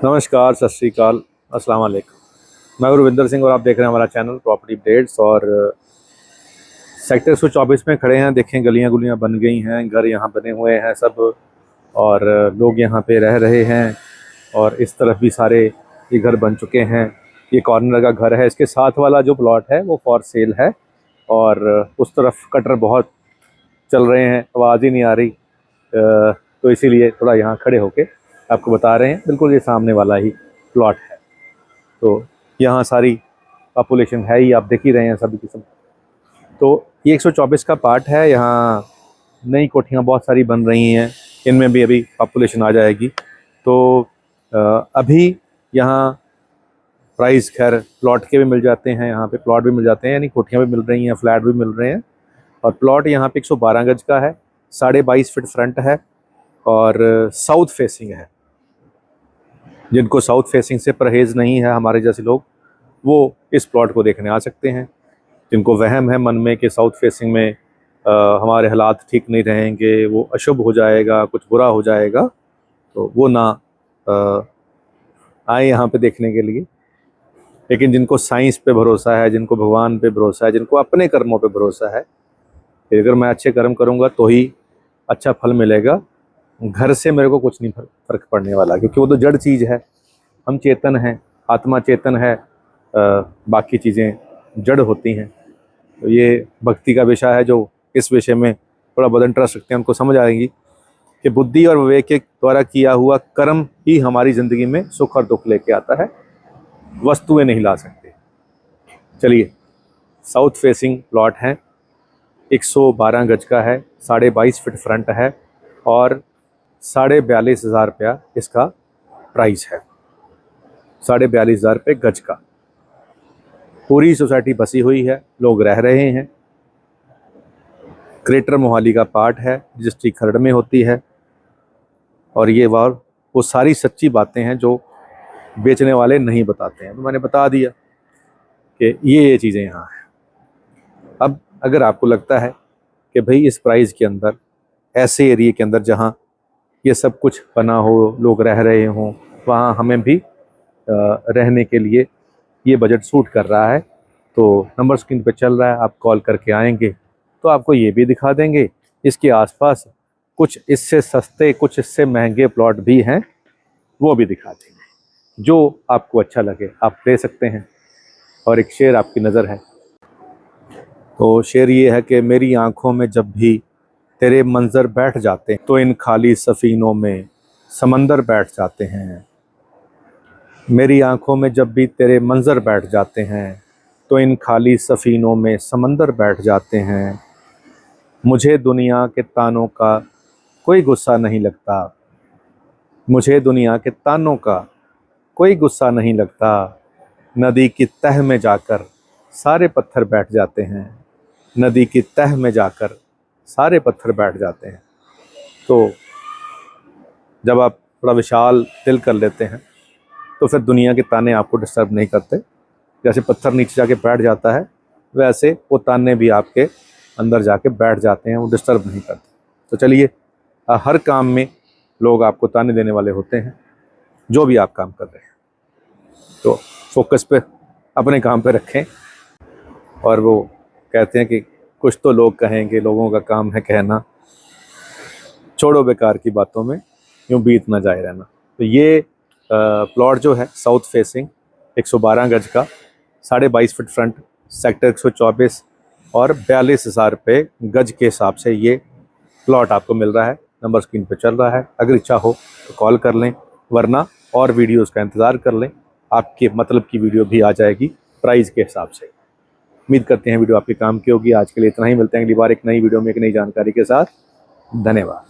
नमस्कार, सत श्री अकाल, अस्सलाम वालेकुम। मैं गुरविंदर सिंह और आप देख रहे हैं हमारा चैनल प्रॉपर्टी अपडेट्स। और सेक्टर 124 में खड़े हैं। देखें, गलियां गुलियां बन गई हैं, घर यहाँ बने हुए हैं सब, और लोग यहाँ पे रह रहे हैं। और इस तरफ भी सारे ये घर बन चुके हैं। ये कॉर्नर का घर है, इसके साथ वाला जो प्लॉट है वो फॉर सेल है। और उस तरफ कटर बहुत चल रहे हैं, आवाज़ ही नहीं आ रही। तो इसीलिए थोड़ा यहाँ खड़े होके आपको बता रहे हैं। बिल्कुल ये सामने वाला ही प्लॉट है। तो यहाँ सारी पॉपुलेशन है ही, आप देख ही रहे हैं सभी किस्म। तो ये 124 का पार्ट है। यहाँ नई कोठियाँ बहुत सारी बन रही हैं, इनमें भी अभी पॉपुलेशन आ जाएगी। तो अभी यहाँ प्राइस खैर प्लॉट के भी मिल जाते हैं, यहाँ पे प्लॉट भी मिल जाते हैं, यानी कोठियाँ भी मिल रही हैं, फ्लैट भी मिल रहे हैं। और प्लॉट यहाँ पे 112 गज का है, 22.5 फीट फ्रंट है और साउथ फेसिंग है। जिनको साउथ फेसिंग से परहेज़ नहीं है, हमारे जैसे लोग, वो इस प्लॉट को देखने आ सकते हैं। जिनको वहम है मन में कि साउथ फेसिंग में हमारे हालात ठीक नहीं रहेंगे, वो अशुभ हो जाएगा, कुछ बुरा हो जाएगा, तो वो ना आए यहाँ पे देखने के लिए। लेकिन जिनको साइंस पे भरोसा है, जिनको भगवान पे भरोसा है, जिनको अपने कर्मों पे भरोसा है कि अगर मैं अच्छे कर्म करूँगा तो ही अच्छा फल मिलेगा, घर से मेरे को कुछ नहीं फर्क पड़ने वाला, क्योंकि वो तो जड़ चीज़ है। हम चेतन हैं, आत्मा चेतन है, बाकी चीज़ें जड़ होती हैं। तो ये भक्ति का विषय है। जो इस विषय में थोड़ा बहुत इंटरेस्ट रखते हैं उनको समझ आएगी कि बुद्धि और विवेक के द्वारा किया हुआ कर्म ही हमारी ज़िंदगी में सुख और दुख लेके आता है, वस्तुएं नहीं ला सकते। चलिए, साउथ फेसिंग प्लॉट है, 112 गज का है, 22.5 फीट फ्रंट है और 42,500 रुपया इसका प्राइस है। 42,500 रुपये गज का। पूरी सोसाइटी बसी हुई है, लोग रह रहे हैं। ग्रेटर मोहाली का पार्ट है, डिस्ट्रिक्ट खरड़ में होती है। और ये वो सारी सच्ची बातें हैं जो बेचने वाले नहीं बताते हैं। तो मैंने बता दिया कि ये चीज़ें यहाँ हैं। अब अगर आपको लगता है कि भाई इस प्राइस के अंदर, ऐसे एरिया के अंदर जहाँ ये सब कुछ बना हो, लोग रह रहे हों, वहाँ हमें भी रहने के लिए ये बजट सूट कर रहा है, तो नंबर स्क्रीन पे चल रहा है, आप कॉल करके आएंगे तो आपको ये भी दिखा देंगे। इसके आसपास कुछ इससे सस्ते, कुछ इससे महंगे प्लॉट भी हैं, वो भी दिखा देंगे। जो आपको अच्छा लगे आप ले सकते हैं। और एक शेर आपकी नज़र है, तो शेर ये है कि मेरी आंखों में जब भी तेरे मंजर बैठ जाते हैं तो इन खाली सफ़ीनों में समंदर बैठ जाते हैं। मेरी आंखों में जब भी तेरे मंजर बैठ जाते हैं तो इन खाली सफ़ीनों में समंदर बैठ जाते हैं। मुझे दुनिया के तानों का कोई गुस्सा नहीं लगता, मुझे दुनिया के तानों का कोई गुस्सा नहीं लगता। नदी की तह में जाकर सारे पत्थर बैठ जाते हैं, नदी की तह में जाकर सारे पत्थर बैठ जाते हैं। तो जब आप थोड़ा विशाल दिल कर लेते हैं तो फिर दुनिया के ताने आपको डिस्टर्ब नहीं करते। जैसे पत्थर नीचे जाके बैठ जाता है, वैसे वो ताने भी आपके अंदर जाके बैठ जाते हैं, वो डिस्टर्ब नहीं करते। तो चलिए, हर काम में लोग आपको ताने देने वाले होते हैं, जो भी आप काम कर रहे हैं। तो फोकस पे अपने काम पे रखें। और वो कहते हैं कि कुछ तो लोग कहेंगे, लोगों का काम है कहना, छोड़ो बेकार की बातों में यूँ बीत ना जाए रहना। तो ये प्लॉट जो है साउथ फेसिंग, 112 गज का, 22.5 फीट फ्रंट, सेक्टर 124 और 42,000 रुपये गज के हिसाब से ये प्लॉट आपको मिल रहा है। नंबर स्क्रीन पे चल रहा है। अगर इच्छा हो तो कॉल कर लें, वरना और वीडियोस का इंतज़ार कर लें, आपके मतलब की वीडियो भी आ जाएगी प्राइस के हिसाब से। उम्मीद करते हैं वीडियो आपके काम की होगी। आज के लिए इतना ही, मिलते हैं अगली बार एक नई वीडियो में एक नई जानकारी के साथ। धन्यवाद।